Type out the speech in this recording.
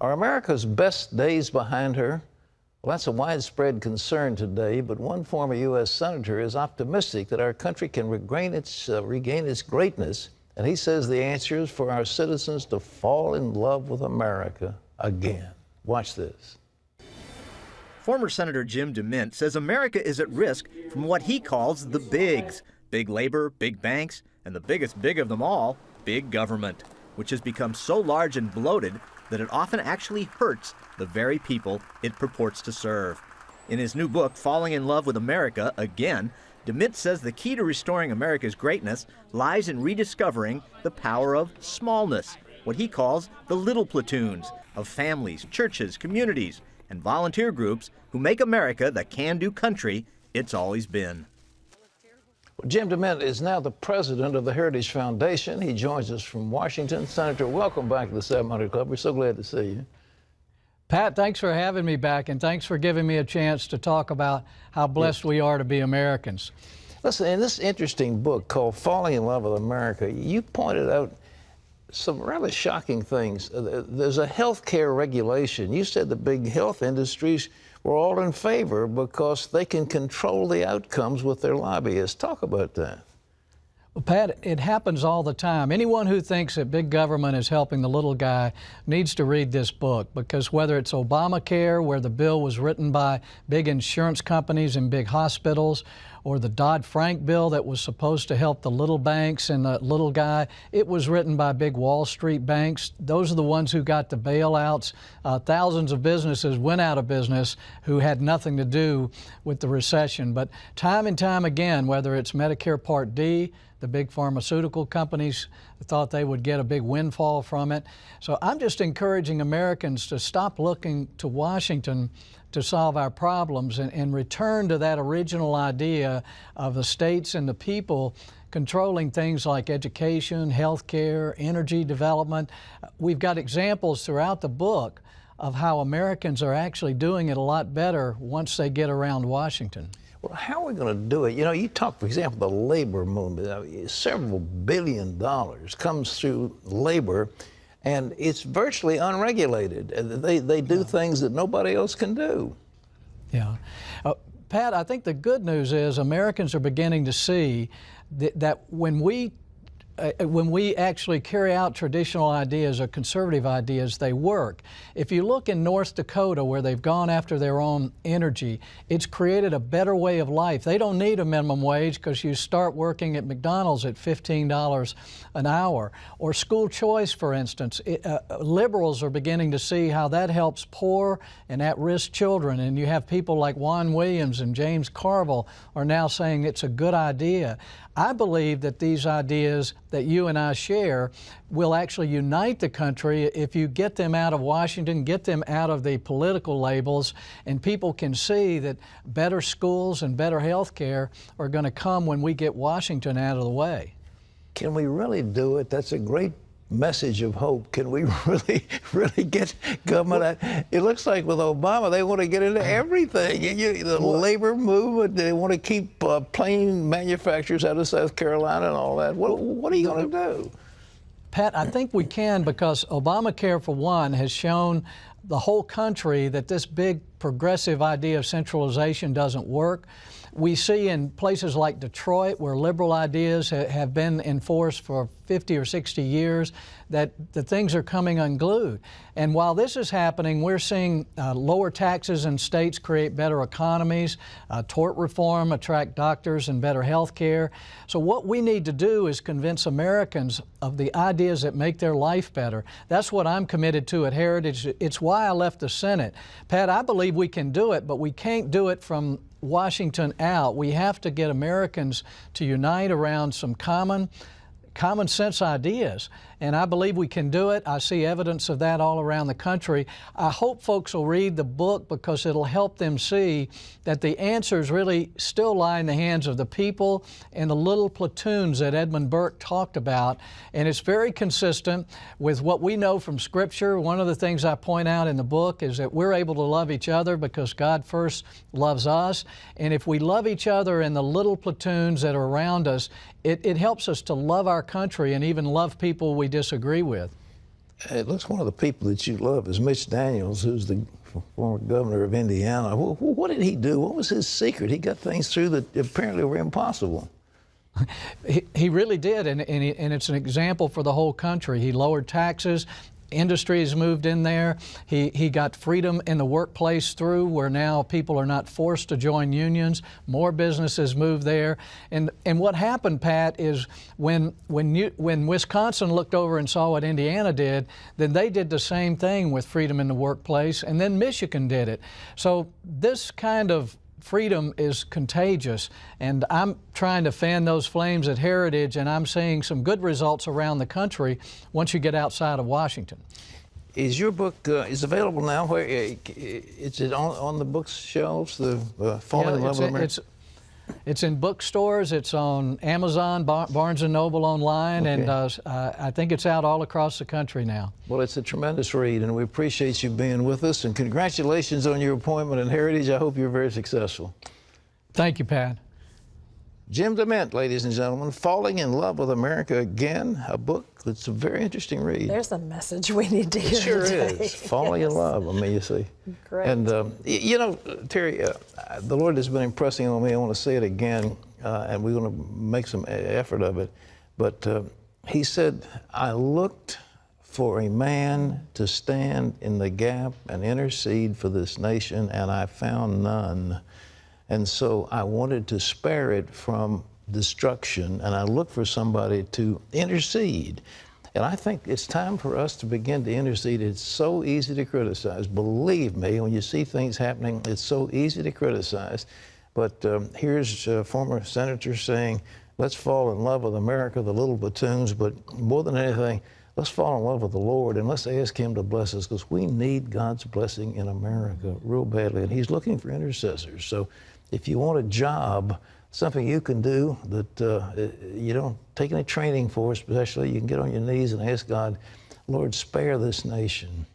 Are America's best days behind her? Well, that's a widespread concern today, but one former U.S. Senator is optimistic that our country can regain its greatness, and he says the answer is for our citizens to fall in love with America again. Watch this. Former Senator Jim DeMint says America is at risk from what he calls the bigs. Big labor, big banks, and the biggest big of them all, big government, which has become so large and bloated that it often actually hurts the very people it purports to serve. In his new book, Falling in Love with America Again, DeMint says the key to restoring America's greatness lies in rediscovering the power of smallness, what he calls the little platoons of families, churches, communities, and volunteer groups who make America the can-do country it's always been. Jim DeMint is now the president of the Heritage Foundation. He joins us from Washington. Senator, welcome back to the 700 Club. We're so glad to see you. Pat, thanks for having me back, and thanks for giving me a chance to talk about how blessed we are to be Americans. Listen, in this interesting book called Falling in Love with America, you pointed out some rather shocking things. There's a health care regulation. You said the big health industries were all in favor because they can control the outcomes with their lobbyists. Talk about that. Well, Pat, it happens all the time. Anyone who thinks that big government is helping the little guy needs to read this book, because whether it's Obamacare, where the bill was written by big insurance companies and big hospitals, or the Dodd-Frank bill that was supposed to help the little banks and the little guy, it was written by big Wall Street banks. Those are the ones who got the bailouts. Thousands of businesses went out of business who had nothing to do with the recession. But time and time again, whether it's Medicare Part D, the big pharmaceutical companies thought they would get a big windfall from it. So I'm just encouraging Americans to stop looking to Washington to solve our problems and return to that original idea of the states and the people controlling things like education, health care, energy development. We've got examples throughout the book of how Americans are actually doing it a lot better once they get around Washington. Well, how are we going to do it? You know, you talk, for example, the labor movement. Several $1 billion comes through labor, and it's virtually unregulated. They do things that nobody else can do. Yeah. Pat, I think the good news is Americans are beginning to see that when we actually carry out traditional ideas or conservative ideas, they work. If you look in North Dakota, where they've gone after their own energy, it's created a better way of life. They don't need a minimum wage because you start working at McDonald's at $15 an hour. Or school choice, for instance. Liberals are beginning to see how that helps poor and at-risk children. And you have people like Juan Williams and James Carville are now saying it's a good idea. I believe that these ideas that you and I share will actually unite the country if you get them out of Washington, get them out of the political labels, and people can see that better schools and better health care are going to come when we get Washington out of the way. Can we really do it? That's a great message of hope. Can we really get government out? It looks like with Obama, they want to get into everything. The labor movement, they want to keep plane manufacturers out of South Carolina and all that. What are you going to do? Pat, I think we can, because Obamacare, for one, has shown the whole country that this big progressive idea of centralization doesn't work. We see in places like Detroit, where liberal ideas have been enforced for 50 or 60 years, that the things are coming unglued. And while this is happening, we're seeing lower taxes in states create better economies, tort reform attract doctors and better health care. So what we need to do is convince Americans of the ideas that make their life better. That's what I'm committed to at Heritage. It's why I left the Senate. Pat, I believe we can do it, but we can't do it from Washington out. We have to get Americans to unite around some common sense ideas. And I believe we can do it. I see evidence of that all around the country. I hope folks will read the book, because it'll help them see that the answers really still lie in the hands of the people and the little platoons that Edmund Burke talked about. And it's very consistent with what we know from Scripture. One of the things I point out in the book is that we're able to love each other because God first loves us. And if we love each other in the little platoons that are around us, it helps us to love our country and even love people we disagree with. It looks one of the people that you love is Mitch Daniels, who's the former governor of Indiana. What did he do? What was his secret? He got things through that apparently were impossible. He really did, and it's an example for the whole country. He lowered taxes. Industries moved in there. He got freedom in the workplace through where now people are not forced to join unions. More businesses moved there. And what happened, Pat, is when Wisconsin looked over and saw what Indiana did, then they did the same thing with freedom in the workplace, and then Michigan did it. So this kind of freedom is contagious, and I'm trying to fan those flames at Heritage, and I'm seeing some good results around the country once you get outside of Washington. Is your book is available now? Where is it on the bookshelves? The Falling in Love with America? It's in bookstores. It's on Amazon, Barnes & Noble online, okay. And I think it's out all across the country now. Well, it's a tremendous read, and we appreciate you being with us. And congratulations on your appointment in Heritage. I hope you're very successful. Thank you, Pat. Jim DeMint, ladies and gentlemen, Falling in Love with America Again, a book that's a very interesting read. There's a message we need to hear It sure today. is. Falling in love, I mean, you see. Great. And, you know, Terry, the Lord has been impressing on me. I want to say it again, and we're going to make some effort of it. But he said, I looked for a man to stand in the gap and intercede for this nation, and I found none. And so I wanted to spare it from destruction, and I looked for somebody to intercede. And I think it's time for us to begin to intercede. It's so easy to criticize. Believe me, when you see things happening, it's so easy to criticize. But here's a former senator saying, let's fall in love with America, the little platoons, but more than anything, let's fall in love with the Lord and let's ask Him to bless us, because we need God's blessing in America real badly. And He's looking for intercessors. So if you want a job, something you can do that you don't take any training for, especially, you can get on your knees and ask God, Lord, spare this nation.